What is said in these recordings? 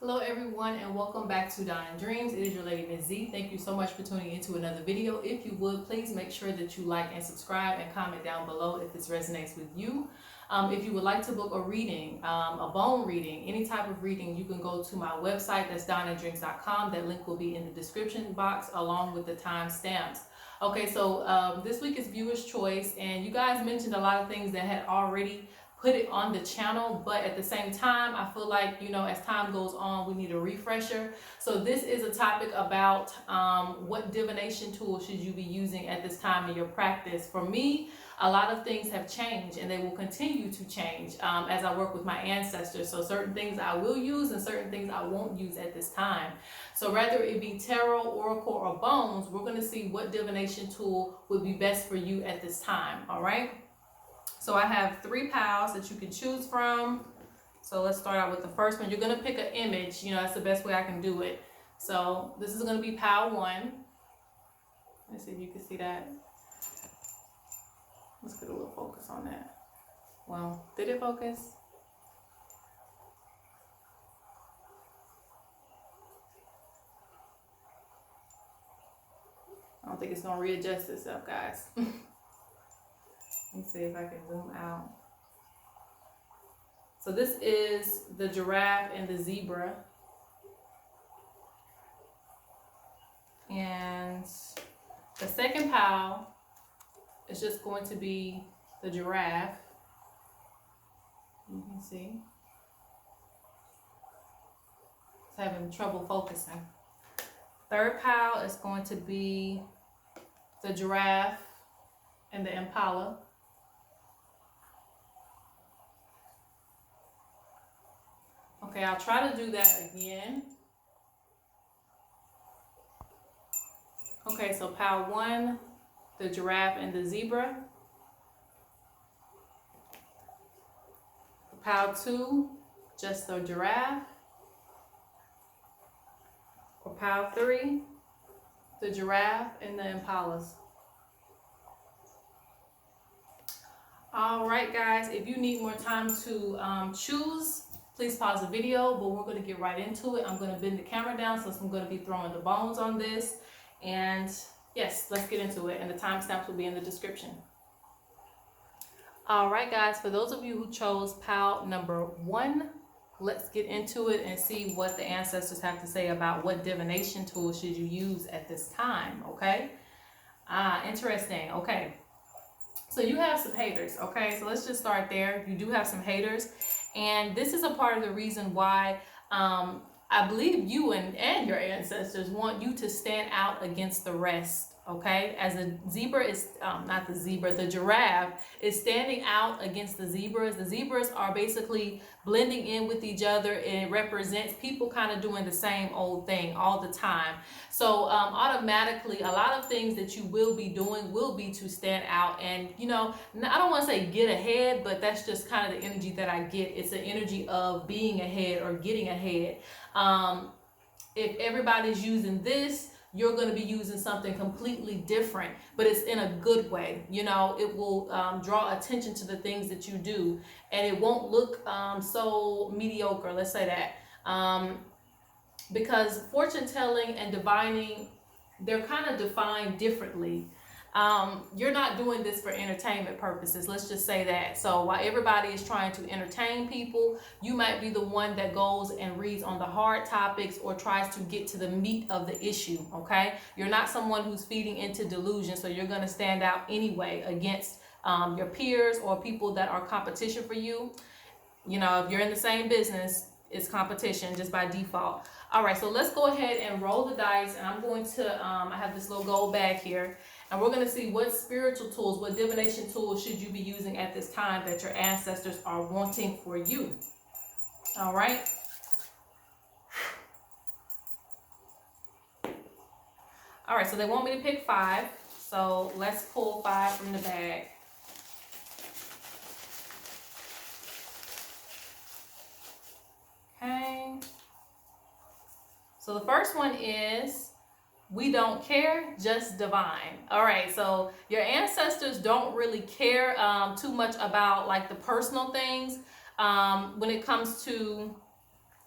Hello everyone and welcome back to Dreamz. It is your lady Ms.Z. Thank you so much for tuning into another video. If you would, please make sure that you like and subscribe and comment down below if this resonates with you. If you would like to book a reading, a bone reading, any type of reading, you can go to my website, that's DonnaDreams.com. That link will be in the description box along with the timestamps. Okay, so this week is viewer's choice, and you guys mentioned a lot of things that had already put it on the channel, but at the same time I feel like, you know, as time goes on, we need a refresher. So this is a topic about what divination tools should you be using at this time in your practice. For me, a lot of things have changed and they will continue to change as I work with my ancestors. So certain things I will use and certain things I won't use at this time. So whether it be tarot, oracle, or bones, we're going to see what divination tool would be best for you at this time. All right. So I have 3 piles that you can choose from. So let's start out with the first one. You're going to pick an image. You know, that's the best way I can do it. So this is going to be pile 1. Let's see if you can see that. Let's get a little focus on that. Well, did it focus? I don't think it's going to readjust itself, guys. Let me see if I can zoom out. So this is the giraffe and the zebra. And the second pile is just going to be the giraffe. You can see. It's having trouble focusing. Third pile is going to be the giraffe and the impala. Okay, I'll try to do that again. Okay, so pile 1, the giraffe and the zebra. Pile 2, just the giraffe. Or pile 3, the giraffe and the impalas. All right, guys, if you need more time to choose, please pause the video, but we're going to get right into it. I'm going to bend the camera down since I'm going to be throwing the bones on this. And yes, let's get into it. And the timestamps will be in the description. All right, guys, for those of you who chose pile number 1, let's get into it and see what the ancestors have to say about what divination tools should you use at this time, okay? Interesting. Okay. So you have some haters, okay? So let's just start there. You do have some haters. And this is a part of the reason why I believe you and your ancestors want you to stand out against the rest, okay? As a zebra is, not the zebra, the giraffe is standing out against the zebras. The zebras are basically blending in with each other, and it represents people kind of doing the same old thing all the time. So automatically, a lot of things that you will be doing will be to stand out. And, you know, I don't want to say get ahead, but that's just kind of the energy that I get. It's the energy of being ahead or getting ahead. If everybody's using this, you're going to be using something completely different, but it's in a good way. You know, it will draw attention to the things that you do, and it won't look so mediocre, let's say that. Because fortune telling and divining, they're kind of defined differently. You're not doing this for entertainment purposes, let's just say that. So while everybody is trying to entertain people, you might be the one that goes and reads on the hard topics or tries to get to the meat of the issue, okay? You're not someone who's feeding into delusion, so you're going to stand out anyway against your peers or people that are competition for you. You know, if you're in the same business, it's competition just by default. All right, so let's go ahead and roll the dice, and I'm going to, I have this little gold bag here, and we're going to see what spiritual tools, what divination tools should you be using at this time that your ancestors are wanting for you. All right. All right, so they want me to pick 5, so let's pull 5 from the bag. Okay. So the first one is, we don't care, just divine. All right, so your ancestors don't really care too much about like the personal things when it comes to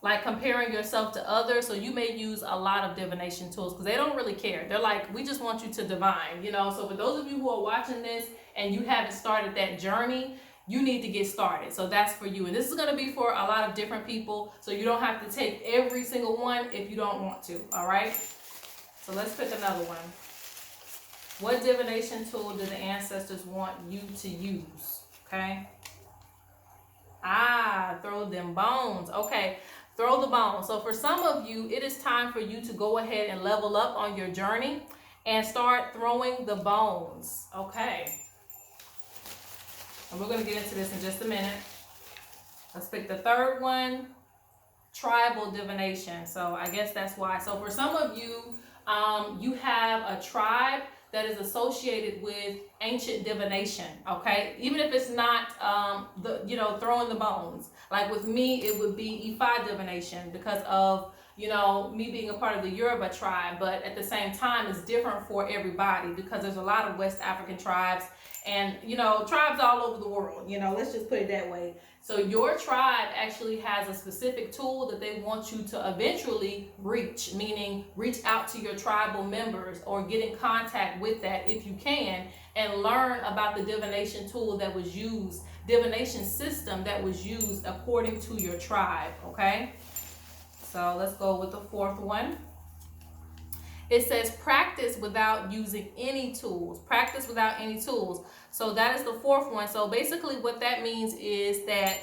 like comparing yourself to others. So you may use a lot of divination tools because they don't really care. They're like, we just want you to divine, you know. So for those of you who are watching this and you haven't started that journey, you need to get started. So that's for you. And this is going to be for a lot of different people. So you don't have to take every single one if you don't want to. All right. So let's pick another one. What divination tool do the ancestors want you to use? Okay. Throw them bones. Okay. Throw the bones. So for some of you, it is time for you to go ahead and level up on your journey and start throwing the bones. Okay. And we're going to get into this in just a minute. Let's pick the third one, tribal divination. So I guess that's why. So for some of you, you have a tribe that is associated with ancient divination, okay? Even if it's not, throwing the bones. Like with me, it would be Ifa divination because of, me being a part of the Yoruba tribe. But at the same time, it's different for everybody because there's a lot of West African tribes and, tribes all over the world, let's just put it that way. So your tribe actually has a specific tool that they want you to eventually reach, meaning reach out to your tribal members or get in contact with that if you can and learn about the divination tool that was used, divination system that was used according to your tribe, okay? So let's go with the fourth one. It says practice without using any tools. Practice without any tools. So that is the fourth one. So basically what that means is that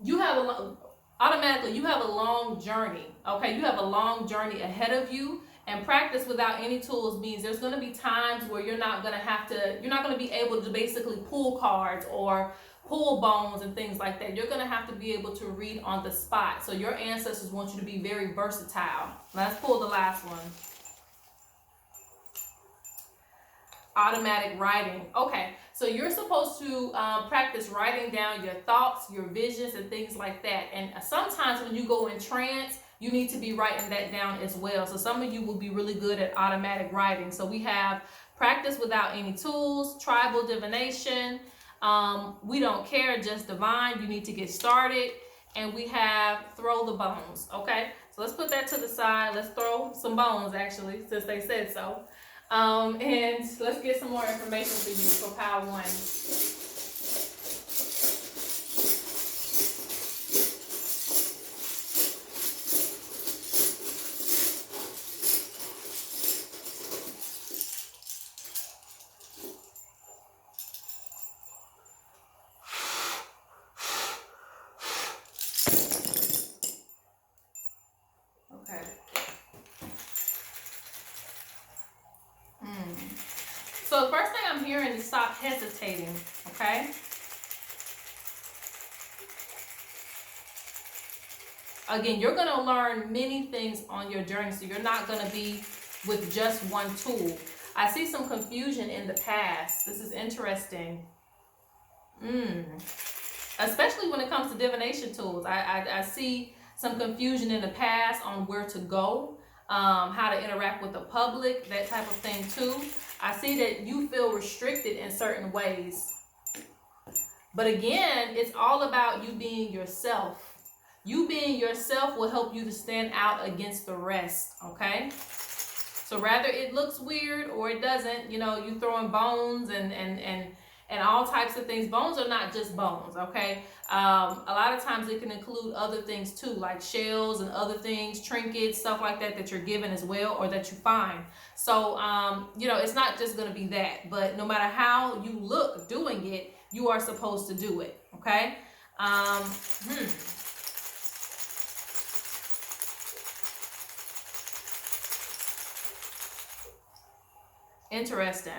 you have automatically you have a long journey. Okay, you have a long journey ahead of you. And practice without any tools means there's going to be times where you're not going to be able to basically pull cards or pull bones and things like that. You're going to have to be able to read on the spot. So your ancestors want you to be very versatile. Let's pull the last one. Automatic writing. Okay, so you're supposed to practice writing down your thoughts, your visions, and things like that. And sometimes when you go in trance, you need to be writing that down as well. So some of you will be really good at automatic writing. So we have practice without any tools, tribal divination, we don't care, just divine, you need to get started, and we have throw the bones. Okay, so let's put that to the side. Let's throw some bones, actually, since they said so. And let's get some more information for you for pile one. So the first thing I'm hearing is stop hesitating, okay? Again, you're going to learn many things on your journey, so you're not going to be with just one tool. I see some confusion in the past. This is interesting. Especially when it comes to divination tools. I see some confusion in the past on where to go, how to interact with the public, that type of thing too. I see that you feel restricted in certain ways. But again, it's all about you being yourself. You being yourself will help you to stand out against the rest, okay? So rather it looks weird or it doesn't, you throwing bones and all types of things. Bones are not just bones, okay? A lot of times it can include other things too, like shells and other things, trinkets, stuff like that that you're given as well or that you find. So, it's not just going to be that. But no matter how you look doing it, you are supposed to do it, okay? Interesting.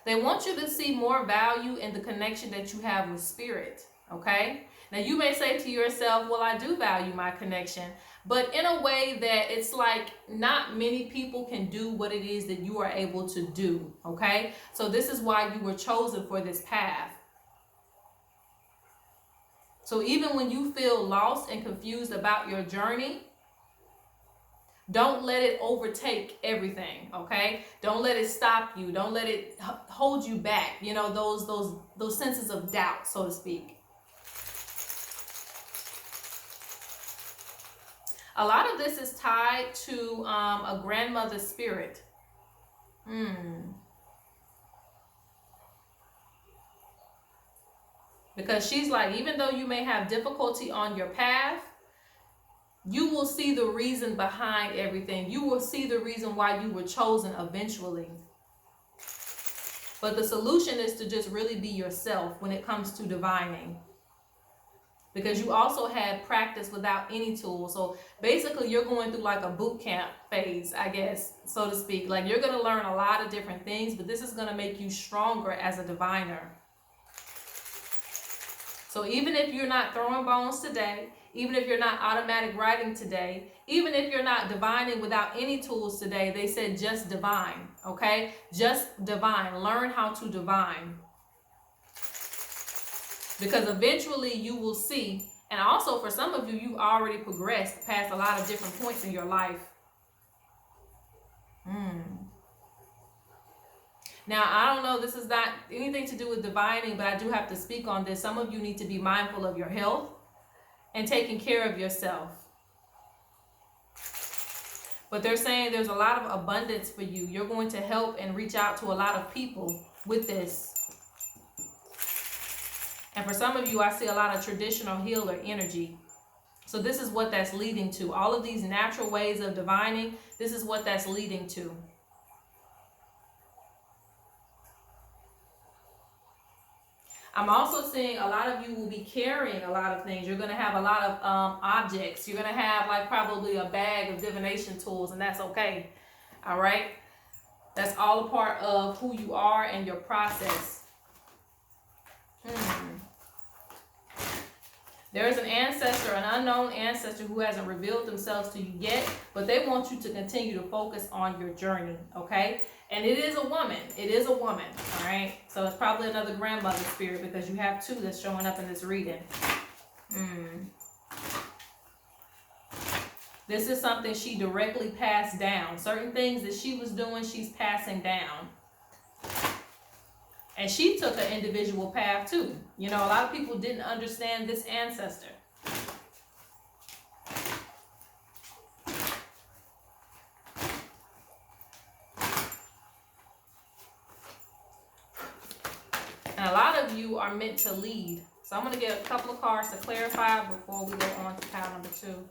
They want you to see more value in the connection that you have with spirit, okay? Now you may say to yourself, well, I do value my connection, but in a way that it's like not many people can do what it is that you are able to do, okay? So this is why you were chosen for this path. So even when you feel lost and confused about your journey, Don't let it overtake everything, okay? Don't let it stop you. Don't let it hold you back. You know, those senses of doubt, so to speak. A lot of this is tied to a grandmother's spirit. Because she's like, even though you may have difficulty on your path, you will see the reason behind everything. You will see the reason why you were chosen eventually. But the solution is to just really be yourself when it comes to divining. Because you also had practice without any tools. So basically you're going through like a boot camp phase, I guess, so to speak. Like you're going to learn a lot of different things, but this is going to make you stronger as a diviner. So even if you're not throwing bones today, even if you're not automatic writing today, even if you're not divining without any tools today, they said just divine, okay? Just divine. Learn how to divine. Because eventually you will see, and also for some of you, you've already progressed past a lot of different points in your life. Now, I don't know, this is not anything to do with divining, but I do have to speak on this. Some of you need to be mindful of your health and taking care of yourself. But they're saying there's a lot of abundance for you. You're going to help and reach out to a lot of people with this. And for some of you, I see a lot of traditional healer energy. So this is what that's leading to. All of these natural ways of divining, this is what that's leading to. I'm also seeing a lot of you will be carrying a lot of things. You're going to have a lot of objects. You're going to have like probably a bag of divination tools, and that's okay. All right? That's all a part of who you are and your process. There's an ancestor, an unknown ancestor who hasn't revealed themselves to you yet, but they want you to continue to focus on your journey, okay? And it is a woman. It is a woman, all right? So it's probably another grandmother spirit because you have two that's showing up in this reading. This is something she directly passed down. Certain things that she was doing, she's passing down. And she took an individual path too. You know, a lot of people didn't understand this ancestor. And a lot of you are meant to lead. So I'm going to get a couple of cards to clarify before we go on to pile number 2.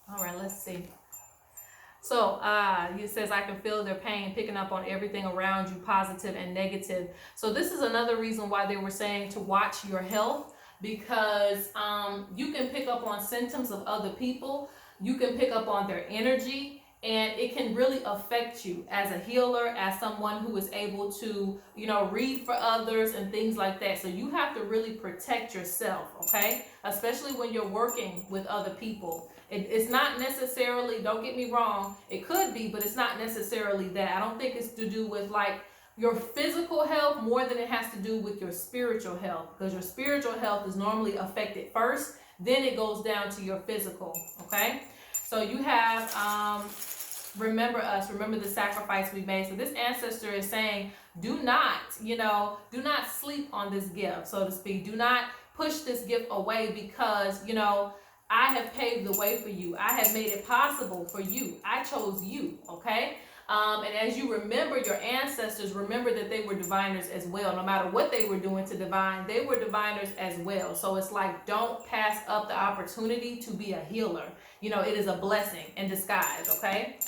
All right, let's see. So it says, I can feel their pain picking up on everything around you, positive and negative. So this is another reason why they were saying to watch your health, because you can pick up on symptoms of other people. You can pick up on their energy. And it can really affect you as a healer, as someone who is able to, you know, read for others and things like that. So you have to really protect yourself, okay? Especially when you're working with other people. It's not necessarily, don't get me wrong, it could be, but it's not necessarily that. I don't think it's to do with like your physical health more than it has to do with your spiritual health. Because your spiritual health is normally affected first, then it goes down to your physical, okay? So you have, remember us, remember the sacrifice we made. So this ancestor is saying, do not, you know, do not sleep on this gift, so to speak. Do not push this gift away because, you know, I have paved the way for you. I have made it possible for you. I chose you, okay? And as you remember your ancestors, remember that they were diviners as well. No matter what they were doing to divine, they were diviners as well. So it's like, don't pass up the opportunity to be a healer. You know, it is a blessing in disguise, okay?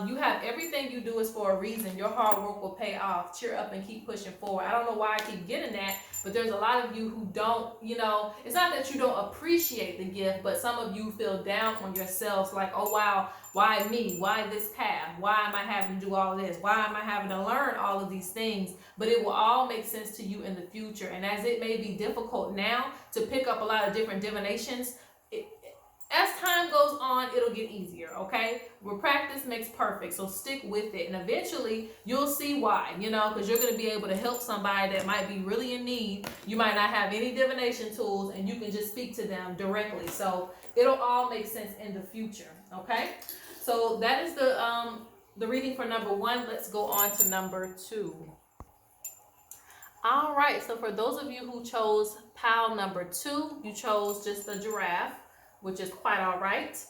You have everything you do is for a reason. Your hard work will pay off. Cheer up and keep pushing forward. I don't know why I keep getting that, but there's a lot of you who don't, you know, it's not that you don't appreciate the gift, but some of you feel down on yourselves like, oh wow, why me? Why this path? Why am I having to do all this? Why am I having to learn all of these things? But it will all make sense to you in the future. And as it may be difficult now to pick up a lot of different divinations, as time goes on, it'll get easier, okay? Where practice makes perfect, so stick with it. And eventually, you'll see why, you know, because you're going to be able to help somebody that might be really in need. You might not have any divination tools, and you can just speak to them directly. So it'll all make sense in the future, okay? So that is the reading for number 1. Let's go on to number 2. All right, so for those of you who chose pile number 2, you chose just the giraffe, which is quite all right.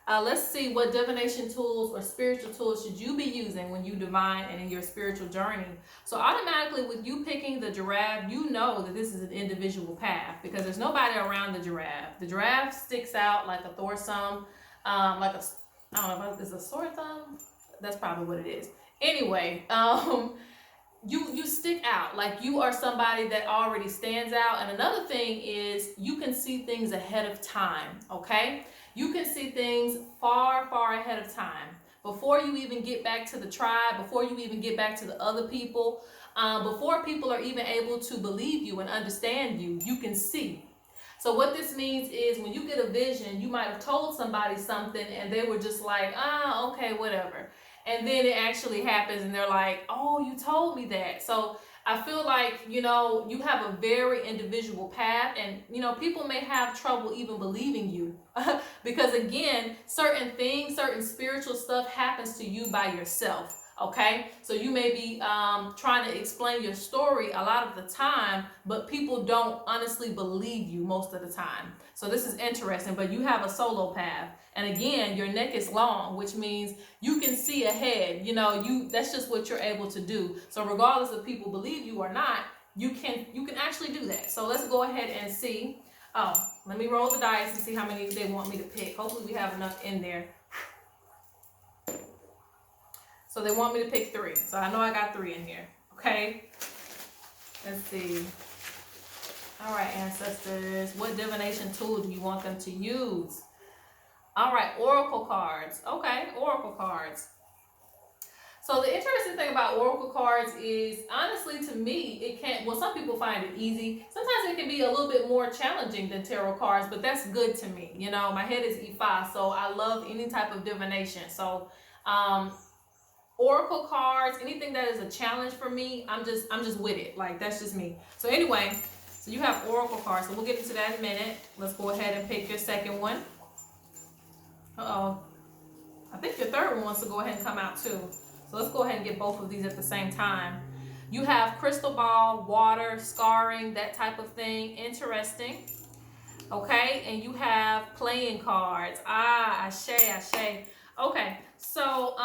Let's see, what divination tools or spiritual tools should you be using when you divine and in your spiritual journey? So automatically with you picking the giraffe, you know that this is an individual path because there's nobody around the giraffe. The giraffe sticks out like a thorsome, like a, I don't know if it's a sword thumb. That's probably what it is. Anyway, you stick out, like you are somebody that already stands out. And another thing is you can see things ahead of time, okay? You can see things far, far ahead of time. Before you even get back to the tribe, before you even get back to the other people, before people are even able to believe you and understand you, you can see. So what this means is when you get a vision, you might have told somebody something and they were just like, okay, whatever. And then it actually happens and they're like, oh, you told me that. So I feel like, you know, you have a very individual path and, you know, people may have trouble even believing you because again, certain things, certain spiritual stuff happens to you by yourself. Okay, so you may be trying to explain your story a lot of the time, but people don't honestly believe you most of the time. So this is interesting, but you have a solo path. And again, your neck is long, which means you can see ahead. You know, that's just what you're able to do. So regardless if people believe you or not, you can actually do that. So let's go ahead and see. Oh, let me roll the dice and see how many they want me to pick. Hopefully we have enough in there. So they want me to pick 3. So I know I got 3 in here. Okay. Let's see. All right, ancestors. What divination tool do you want them to use? All right, Oracle cards. Okay, Oracle cards. So the interesting thing about Oracle cards is, honestly, to me, it can't, well, some people find it easy. Sometimes it can be a little bit more challenging than tarot cards, but that's good to me. You know, my head is Ifa, so I love any type of divination. So, Oracle cards, anything that is a challenge for me, I'm just with it. Like, that's just me. So anyway, so you have Oracle cards. So we'll get into that in a minute. Let's go ahead and pick your second one. Uh-oh. I think your third one wants to go ahead and come out too. So let's go ahead and get both of these at the same time. You have crystal ball, water, scarring, that type of thing. Interesting. Okay, and you have playing cards. Ashe. Okay, so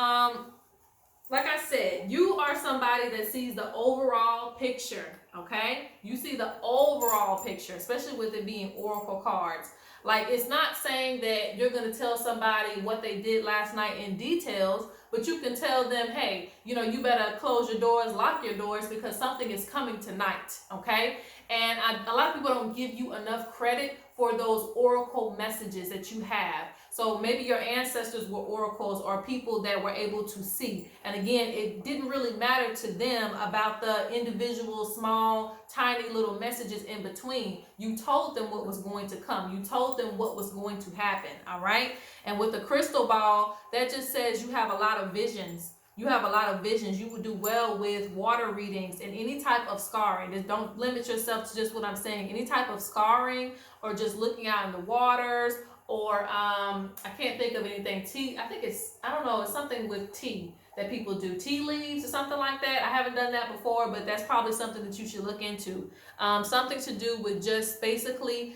like I said, you are somebody that sees the overall picture, okay? You see the overall picture, especially with it being Oracle cards. Like, it's not saying that you're going to tell somebody what they did last night in details, but you can tell them, hey, you know, you better close your doors, lock your doors, because something is coming tonight, okay? And a lot of people don't give you enough credit for those oracle messages that you have. So maybe your ancestors were oracles or people that were able to see. And again, it didn't really matter to them about the individual, small, tiny little messages in between. You told them what was going to come. You told them what was going to happen, all right? And with the crystal ball, that just says you have a lot of visions. You have a lot of visions. You would do well with water readings and any type of scarring. Just don't limit yourself to just what I'm saying. Any type of scarring or just looking out in the waters, or I can't think of anything. I think it's something with tea that people do. Tea leaves or something like that. I haven't done that before, but that's probably something that you should look into. Something to do with just basically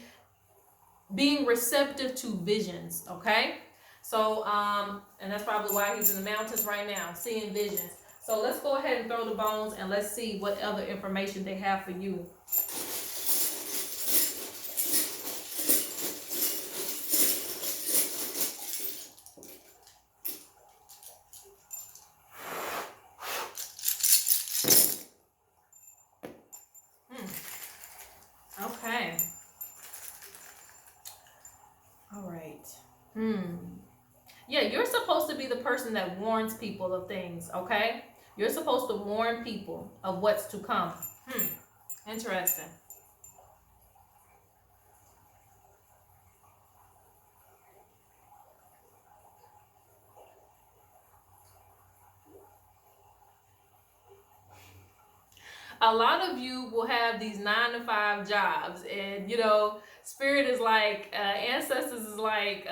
being receptive to visions, okay? So, and that's probably why he's in the mountains right now, seeing visions. So let's go ahead and throw the bones and let's see what other information they have for you. Okay. All right. Yeah, you're supposed to be the person that warns people of things, okay? You're supposed to warn people of what's to come. Interesting. A lot of you will have these 9-to-5 jobs, and you know, spirit is like, ancestors is like,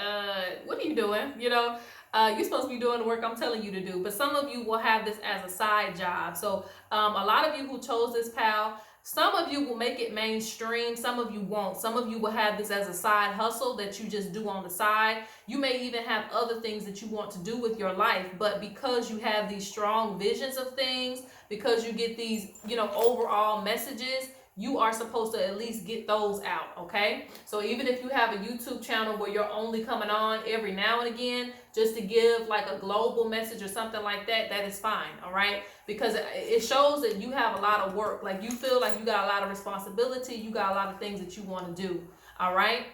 what are you doing? You know, you're supposed to be doing the work I'm telling you to do. But some of you will have this as a side job. So a lot of you who chose this pal, some of you will make it mainstream, some of you won't. Some of you will have this as a side hustle that you just do on the side. You may even have other things that you want to do with your life, but because you have these strong visions of things, because you get these, you know, overall messages, you are supposed to at least get those out, okay? So even if you have a YouTube channel where you're only coming on every now and again just to give like a global message or something like that, that is fine, all right? Because it shows that you have a lot of work. Like you feel like you got a lot of responsibility, you got a lot of things that you want to do, all right?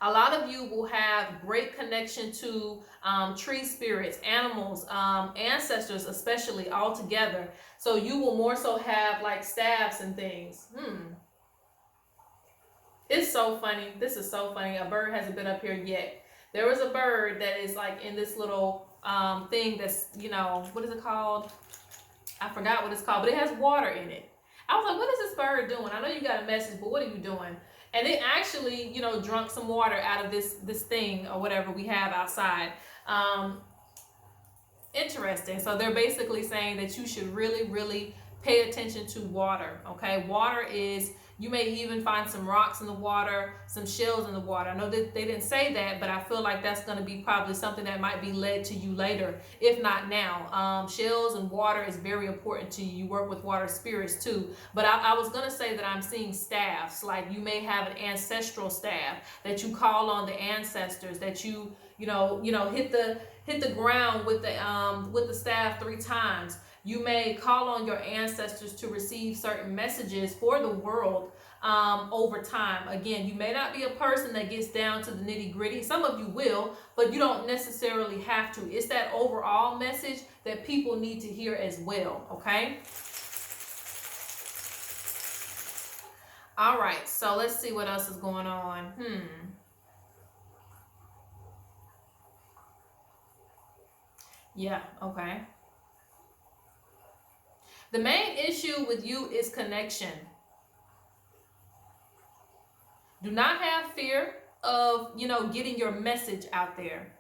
A lot of you will have great connection to tree spirits, animals, ancestors, especially all together. So you will more so have like staffs and things. It's so funny. This is so funny. A bird hasn't been up here yet. There was a bird that is like in this little thing that's, you know, what is it called? I forgot what it's called, but it has water in it. I was like, what is this bird doing? I know you got a message, but what are you doing? And it actually, you know, drunk some water out of this thing or whatever we have outside. Interesting. So they're basically saying that you should really, really pay attention to water. Okay, water is, you may even find some rocks in the water, some shells in the water. I know that they didn't say that, but I feel like that's going to be probably something that might be led to you later, if not now. Shells and water is very important to you. You work with water spirits too. But I was going to say that I'm seeing staffs. Like you may have an ancestral staff that you call on the ancestors, that you know hit the ground with the staff 3 times. You may call on your ancestors to receive certain messages for the world over time. Again, you may not be a person that gets down to the nitty gritty. Some of you will, but you don't necessarily have to. It's that overall message that people need to hear as well, okay? All right, so let's see what else is going on. Yeah, okay. The main issue with you is connection. Do not have fear of, getting your message out there.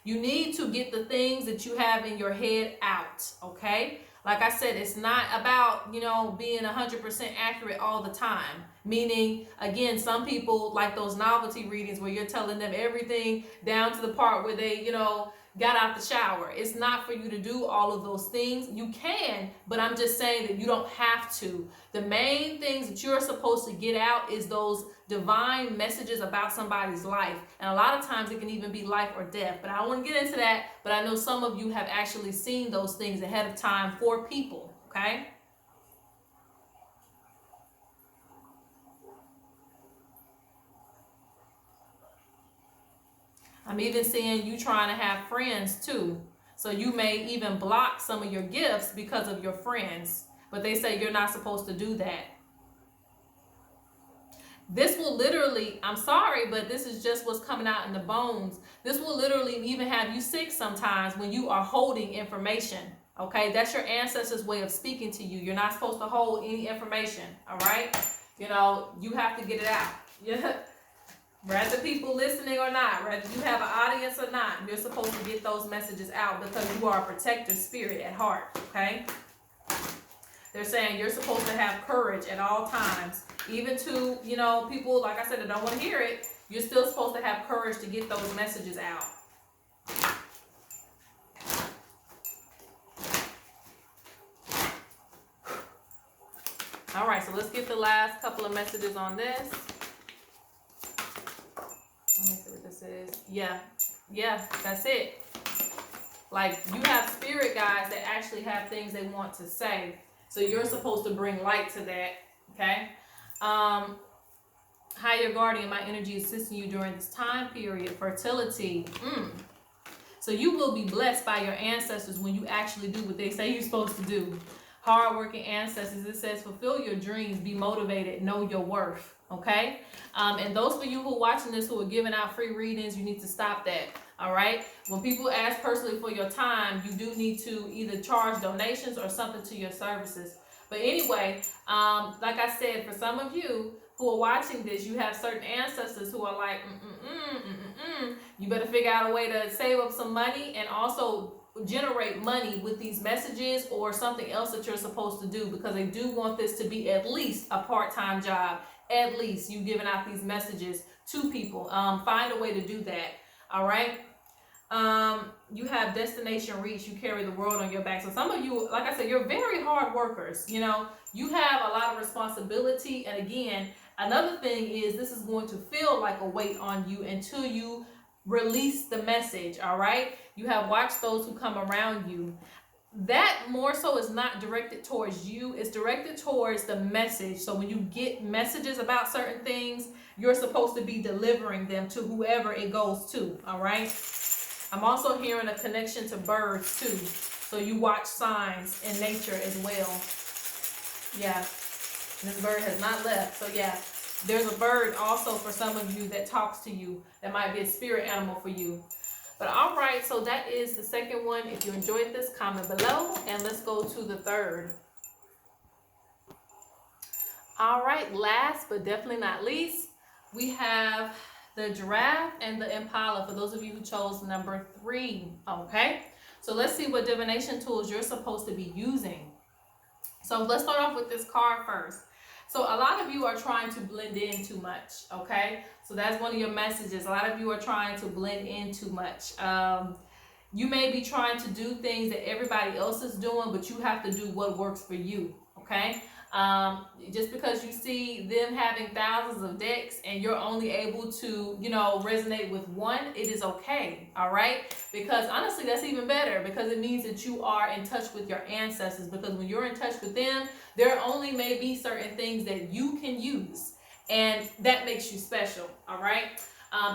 You need to get the things that you have in your head out, okay? Like I said, it's not about, being 100% accurate all the time. Meaning, again, some people like those novelty readings where you're telling them everything down to the part where they, got out the shower. It's not for you to do all of those things. You can, but I'm just saying that you don't have to. The main things that you're supposed to get out is those divine messages about somebody's life. And a lot of times it can even be life or death. But I don't want to get into that. But I know some of you have actually seen those things ahead of time for people, okay? I'm even seeing you trying to have friends too. So you may even block some of your gifts because of your friends. But they say you're not supposed to do that. This will literally, I'm sorry, but this is just what's coming out in the bones. This will literally even have you sick sometimes when you are holding information. Okay, that's your ancestors' way of speaking to you. You're not supposed to hold any information. All right, you have to get it out. Yeah. Whether people listening or not, whether you have an audience or not, you're supposed to get those messages out because you are a protector spirit at heart, okay? They're saying you're supposed to have courage at all times. Even to, people, like I said, that don't want to hear it, you're still supposed to have courage to get those messages out. All right, so let's get the last couple of messages on this. Let me see what this is. Yeah, that's it. Like, you have spirit guides that actually have things they want to say. So you're supposed to bring light to that, okay? Higher guardian, my energy is assisting you during this time period. Fertility. So you will be blessed by your ancestors when you actually do what they say you're supposed to do. Hardworking ancestors, it says, fulfill your dreams, be motivated, know your worth. okay? And those for you who are watching this who are giving out free readings, you need to stop that, all right? When people ask personally for your time, you do need to either charge donations or something to your services. But anyway, like I said, for some of you who are watching this, you have certain ancestors who are like, you better figure out a way to save up some money and also generate money with these messages or something else that you're supposed to do, because they do want this to be at least a part-time job. At least you giving out these messages to people. Find a way to do that. All right. You have destination reach. You carry the world on your back. So some of you, like I said, you're very hard workers. You know, you have a lot of responsibility. And again, another thing is this is going to feel like a weight on you until you release the message. All right. You have watched those who come around you. That more so is not directed towards you, it's directed towards the message. So when you get messages about certain things, you're supposed to be delivering them to whoever it goes to, all right? I'm also hearing a connection to birds too. So you watch signs in nature as well. Yeah, this bird has not left. So yeah, there's a bird also for some of you that talks to you. That might be a spirit animal for you. But all right, so that is the second one. If you enjoyed this, comment below, and let's go to the third. All right, last but definitely not least, we have the giraffe and the impala, for those of you who chose number 3, okay? So let's see what divination tools you're supposed to be using. So let's start off with this card first. So a lot of you are trying to blend in too much, okay? So that's one of your messages. A lot of you are trying to blend in too much. You may be trying to do things that everybody else is doing, but you have to do what works for you, okay? Just because you see them having thousands of decks and you're only able to, you know, resonate with one, it is okay, all right? Because honestly, that's even better, because it means that you are in touch with your ancestors, because when you're in touch with them, there only may be certain things that you can use, and that makes you special, all right?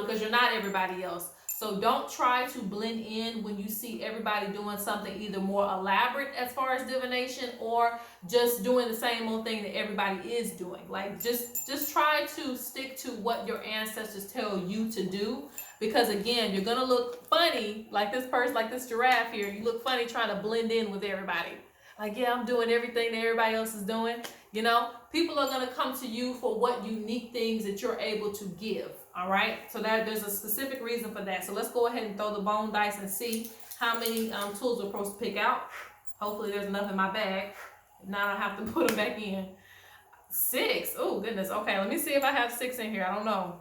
Because you're not everybody else. So don't try to blend in when you see everybody doing something either more elaborate as far as divination or just doing the same old thing that everybody is doing. Like just try to stick to what your ancestors tell you to do, because again, you're gonna look funny like this person, like this giraffe here. You look funny trying to blend in with everybody. Like, yeah, I'm doing everything that everybody else is doing. You know, people are going to come to you for what unique things that you're able to give. All right. So that there's a specific reason for that. So let's go ahead and throw the bone dice and see how many tools we're supposed to pick out. Hopefully there's enough in my bag. Now I have to put them back in. 6. Oh, goodness. Okay. Let me see if I have 6 in here. I don't know.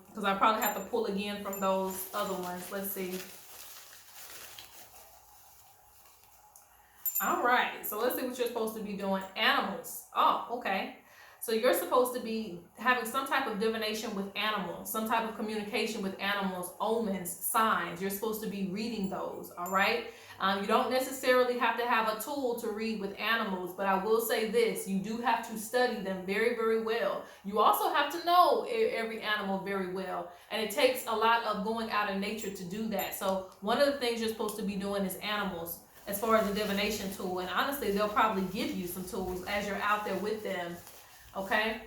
Because I probably have to pull again from those other ones. Let's see. All right, so let's see what you're supposed to be doing. Animals. Oh, okay. So you're supposed to be having some type of divination with animals, some type of communication with animals, omens, signs. You're supposed to be reading those, all right? You don't necessarily have to have a tool to read with animals, but I will say this, you do have to study them very, very well. You also have to know every animal very well, and it takes a lot of going out in nature to do that. So one of the things you're supposed to be doing is animals, as far as a divination tool. And honestly, they'll probably give you some tools as you're out there with them. Okay?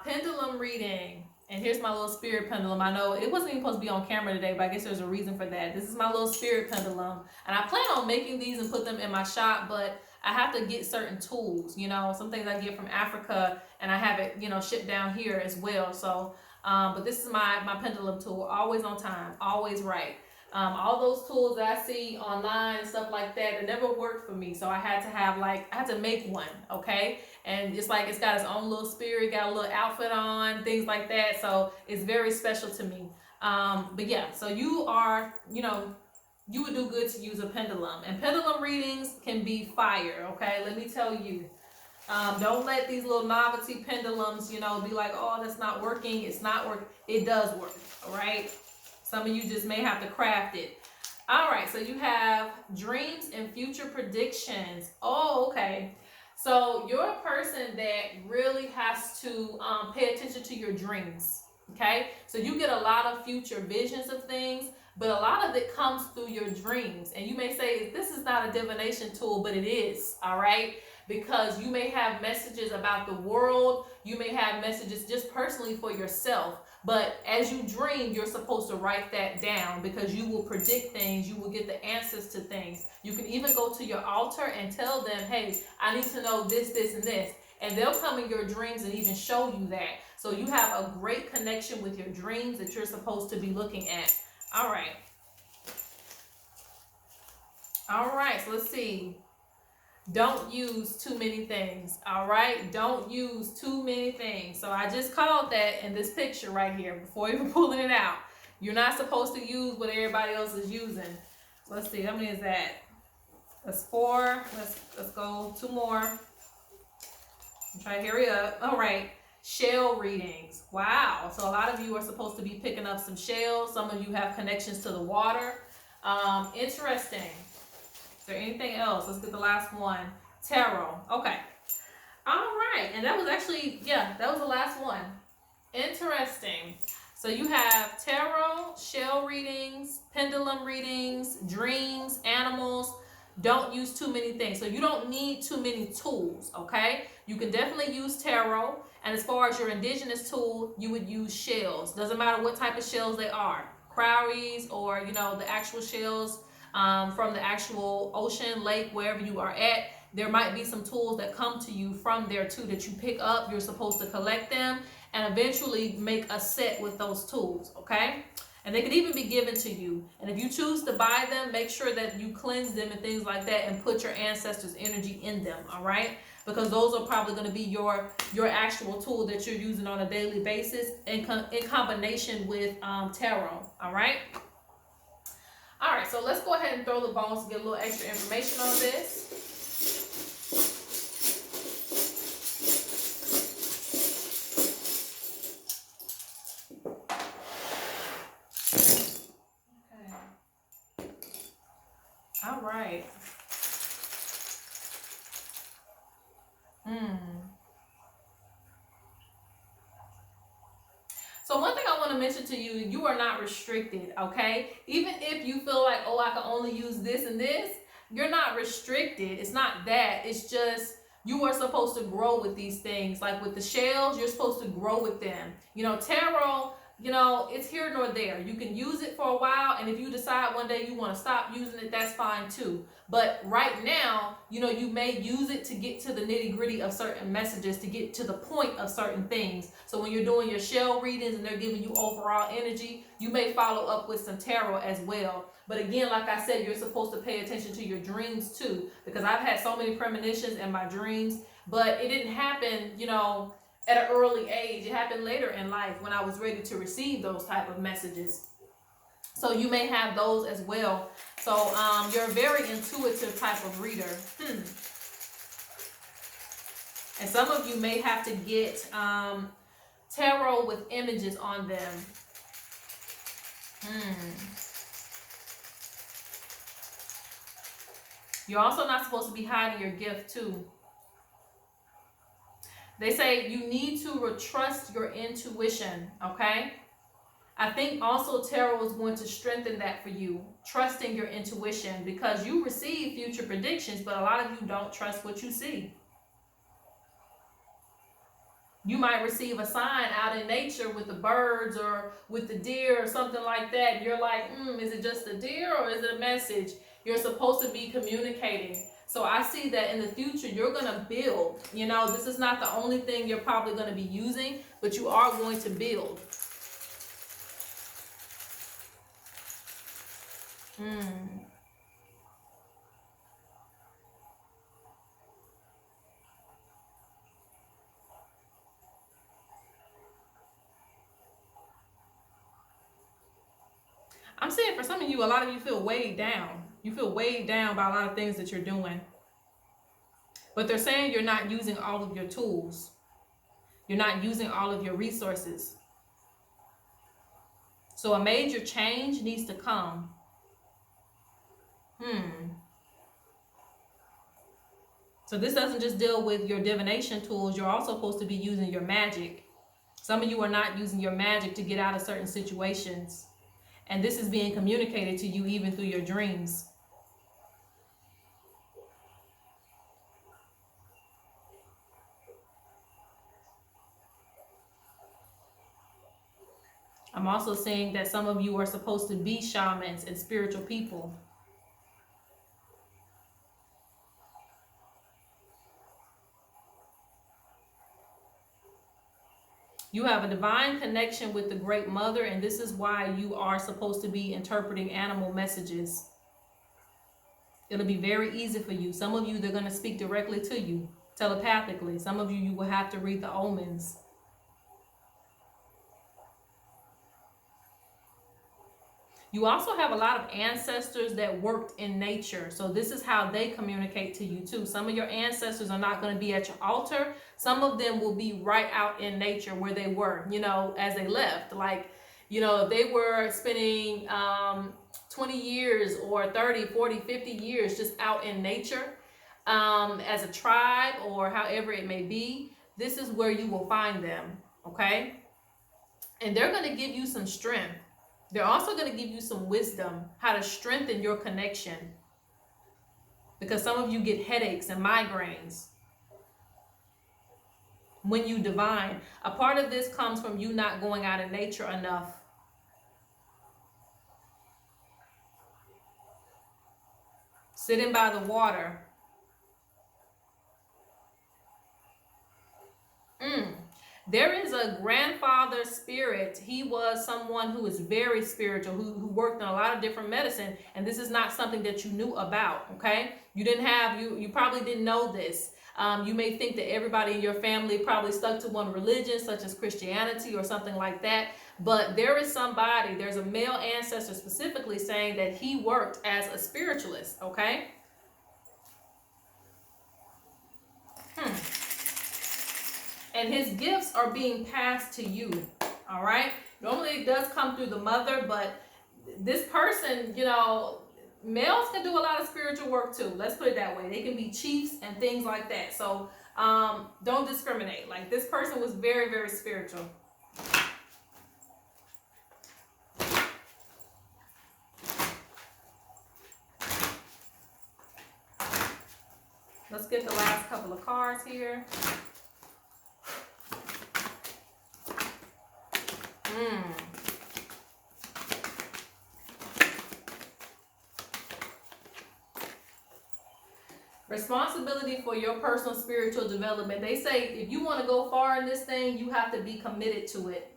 Pendulum reading. And here's my little spirit pendulum. I know it wasn't even supposed to be on camera today, but I guess there's a reason for that. This is my little spirit pendulum. And I plan on making these and put them in my shop, but I have to get certain tools, you know, some things I get from Africa, and I have it, you know, shipped down here as well. So, but this is my pendulum tool, always on time, always right. All those tools that I see online and stuff like that, it never worked for me. So I had to have I had to make one, okay? And it's like, it's got its own little spirit, got a little outfit on, things like that. So it's very special to me. But yeah, so you are, you know, you would do good to use a pendulum. And pendulum readings can be fire, okay? Let me tell you. Don't let these little novelty pendulums, you know, be like, oh, that's not working. It's not working. It does work, all right? Some of you just may have to craft it. All right, so you have dreams and future predictions. Oh, okay. So you're a person that really has to pay attention to your dreams, okay? So you get a lot of future visions of things. but a lot of it comes through your dreams. And you may say, this is not a divination tool, but it is, all right? Because you may have messages about the world, you may have messages just personally for yourself. But as you dream, you're supposed to write that down, because you will predict things, you will get the answers to things. You can even go to your altar and tell them, hey, I need to know this, this, and this. And they'll come in your dreams and even show you that. So you have a great connection with your dreams that you're supposed to be looking at. All right. All right, so let's see. Don't use too many things. All right, don't use too many things. So I just called that in this picture right here before even pulling it out. You're not supposed to use what everybody else is using. Let's see, how many is that? That's 4. Let's go 2 more. Try to hurry up. All right, shell readings. Wow, so a lot of you are supposed to be picking up some shells. Some of you have connections to the water. Interesting. Is there anything else? Let's get the last one. Tarot. Okay. All right, and that was actually, yeah, that was the last one. Interesting. So you have tarot, shell readings, pendulum readings, dreams, animals. Don't use too many things. So you don't need too many tools, okay? You can definitely use tarot. And as far as your indigenous tool, you would use shells. Doesn't matter what type of shells they are. Crowries or, you know, the actual shells from the actual ocean, lake, wherever you are at. There might be some tools that come to you from there too that you pick up. You're supposed to collect them and eventually make a set with those tools, okay? And they could even be given to you. And if you choose to buy them, make sure that you cleanse them and things like that and put your ancestors' energy in them, all right? Because those are probably going to be your actual tool that you're using on a daily basis in combination with tarot, all right? All right, so let's go ahead and throw the bones to get a little extra information on this. All right. So one thing I want to mention to you, you are not restricted, okay? Even if you feel like, oh, I can only use this and this, you're not restricted. It's not that. It's just you are supposed to grow with these things. Like with the shells, you're supposed to grow with them. You know, tarot, you know, it's here nor there. You can use it for a while, and if you decide one day you want to stop using it, that's fine too. But right now, you know, you may use it to get to the nitty-gritty of certain messages, to get to the point of certain things. So when you're doing your shell readings and they're giving you overall energy, you may follow up with some tarot as well. But again, like I said, you're supposed to pay attention to your dreams too, because I've had so many premonitions in my dreams, but it didn't happen, you know, at an early age. It happened later in life when I was ready to receive those type of messages. So you may have those as well. So you're a very intuitive type of reader. And some of you may have to get tarot with images on them. You're also not supposed to be hiding your gift too. They say you need to trust your intuition, okay? I think also tarot is going to strengthen that for you, trusting your intuition, because you receive future predictions, but a lot of you don't trust what you see. You might receive a sign out in nature with the birds or with the deer or something like that. You're like, is it just a deer or is it a message? You're supposed to be communicating. So I see that in the future, you're going to build. You know, this is not the only thing you're probably going to be using, but you are going to build. I'm saying for some of you, a lot of you feel weighed down. You feel weighed down by a lot of things that you're doing. But they're saying you're not using all of your tools. You're not using all of your resources. So a major change needs to come. So this doesn't just deal with your divination tools. You're also supposed to be using your magic. Some of you are not using your magic to get out of certain situations. And this is being communicated to you even through your dreams. I'm also seeing that some of you are supposed to be shamans and spiritual people. You have a divine connection with the Great Mother, and this is why you are supposed to be interpreting animal messages. It'll be very easy for you. Some of you, they're going to speak directly to you, telepathically. Some of you, you will have to read the omens. You also have a lot of ancestors that worked in nature. So this is how they communicate to you too. Some of your ancestors are not going to be at your altar. Some of them will be right out in nature where they were, you know, as they left. Like, you know, if they were spending 20 years or 30, 40, 50 years just out in nature as a tribe or however it may be, this is where you will find them, okay? And they're going to give you some strength. They're also going to give you some wisdom, how to strengthen your connection. Because some of you get headaches and migraines when you divine. A part of this comes from you not going out in nature enough. Sitting by the water. There is a grandfather spirit. He was someone who was very spiritual, who worked in a lot of different medicine, and this is not something that you knew about, okay? You probably didn't know this. You may think that everybody in your family probably stuck to one religion, such as Christianity or something like that, but there's a male ancestor specifically saying that he worked as a spiritualist, okay? And his gifts are being passed to you, all right? Normally it does come through the mother, but this person, you know, males can do a lot of spiritual work too. Let's put it that way. They can be chiefs and things like that. So don't discriminate. Like, this person was very, very spiritual. Let's get the last couple of cards here. Responsibility for your personal spiritual development. They say if you want to go far in this thing, you have to be committed to it.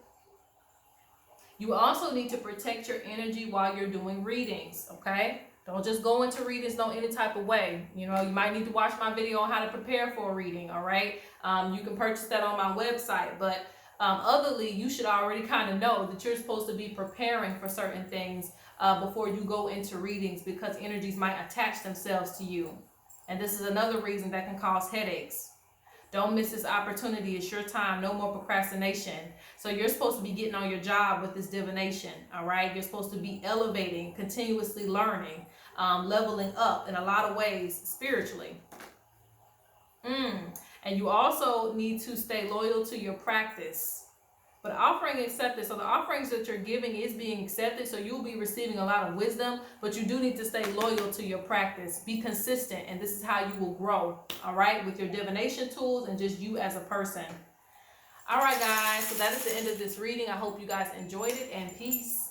You also need to protect your energy while you're doing readings, okay? Don't just go into readings no any type of way. You know, you might need to watch my video on how to prepare for a reading, all right? You can purchase that on my website, but otherly, you should already kind of know that you're supposed to be preparing for certain things before you go into readings, because energies might attach themselves to you. And this is another reason that can cause headaches. Don't miss this opportunity. It's your time. No more procrastination. So you're supposed to be getting on your job with this divination, all right? You're supposed to be elevating, continuously learning, leveling up in a lot of ways spiritually. And you also need to stay loyal to your practice. But offering accepted, so the offerings that you're giving is being accepted, so you'll be receiving a lot of wisdom, but you do need to stay loyal to your practice. Be consistent, and this is how you will grow, all right, with your divination tools and just you as a person. All right, guys, so that is the end of this reading. I hope you guys enjoyed it, and peace.